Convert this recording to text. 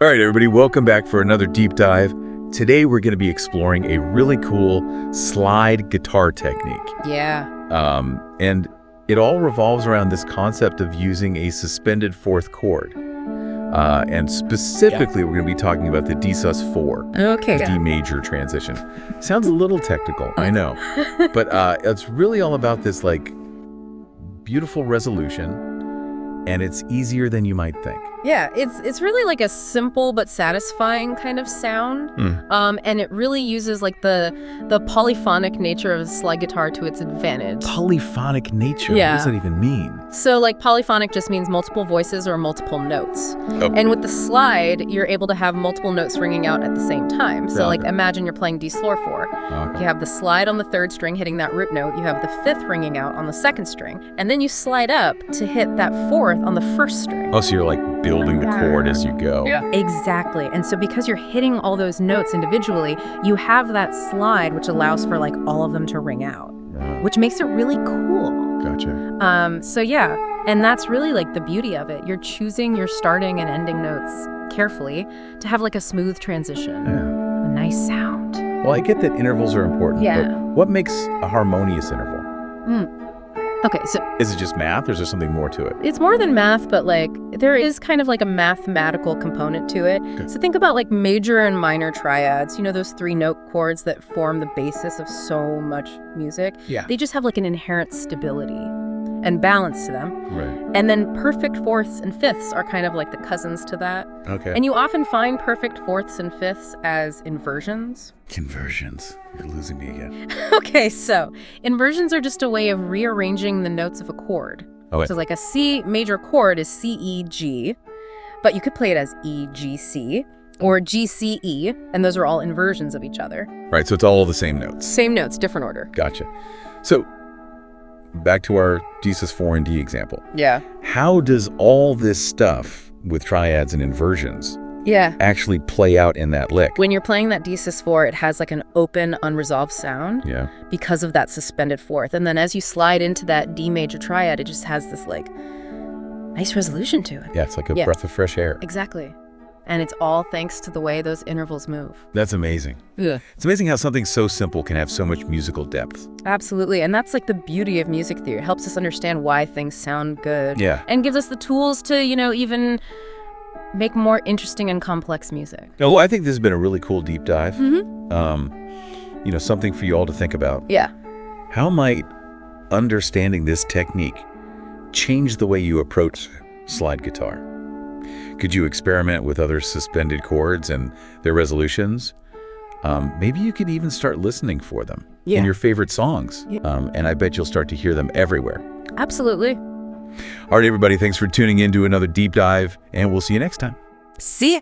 All right, everybody, welcome back for another deep dive. Today, we're going to be exploring a really cool slide guitar technique. Yeah. And it all revolves around this concept of using a suspended fourth chord. And specifically, we're going to be talking about the D sus4, Okay. the D major transition. Sounds a little technical, I know. But it's really all about this, like, beautiful resolution, and it's easier than you might think. Yeah, it's really like a simple but satisfying kind of sound, and it really uses like the polyphonic nature of a slide guitar to its advantage. Polyphonic nature? Yeah. What does that even mean? So like polyphonic just means multiple voices or multiple notes. Oh. And with the slide, you're able to have multiple notes ringing out at the same time. So like imagine you're playing D sus 4. Okay. You have the slide on the third string hitting that root note. You have the fifth ringing out on the second string. And then you slide up to hit that fourth on the first string. Oh, so you're like building the chord as you go. Yeah. Exactly. And so because you're hitting all those notes individually, you have that slide which allows for like all of them to ring out, which makes it really cool. Gotcha. So yeah, and that's really like the beauty of it. You're choosing your starting and ending notes carefully to have like a smooth transition, a nice sound. Well, I get that intervals are important, Yeah. but what makes a harmonious interval? Okay, so Is it just math, or is there something more to it? it's more than math, but like there is kind of like a mathematical component to it. Okay. So think about like major and minor triads, you know, those 3-note chords that form the basis of so much music. Yeah. They just have like an inherent stability and balance to them. Right. And then perfect fourths and fifths are kind of like the cousins to that. Okay. And you often find perfect fourths and fifths as inversions. Conversions. You're losing me again. Okay, so inversions are just a way of rearranging the notes of a chord. Oh, wait. So like a C major chord is C, E, G, but you could play it as E, G, C, or G, C, E, and those are all inversions of each other. Right, so it's all the same notes. Same notes, different order. Gotcha. So, back to our D sus 4 and D example. Yeah. How does all this stuff with triads and inversions Yeah. actually play out in that lick? When you're playing that D sus 4, it has like an open, unresolved sound. Yeah. Because of that suspended fourth. And then as you slide into that D major triad, it just has this like nice resolution to it. Yeah, it's like a breath of fresh air. Exactly. And it's all thanks to the way those intervals move. That's amazing. Yeah. It's amazing how something so simple can have so much musical depth. Absolutely. And that's like the beauty of music theory. It helps us understand why things sound good. Yeah. And gives us the tools to, you know, even make more interesting and complex music. Well, I think this has been a really cool deep dive. Mm-hmm. You know, something for you all to think about. Yeah. How might understanding this technique change the way you approach slide guitar? Could you experiment with other suspended chords and their resolutions? Maybe you could even start listening for them in your favorite songs. And I bet you'll start to hear them everywhere. Absolutely. All right, everybody, thanks for tuning in to another deep dive, and we'll see you next time. See ya.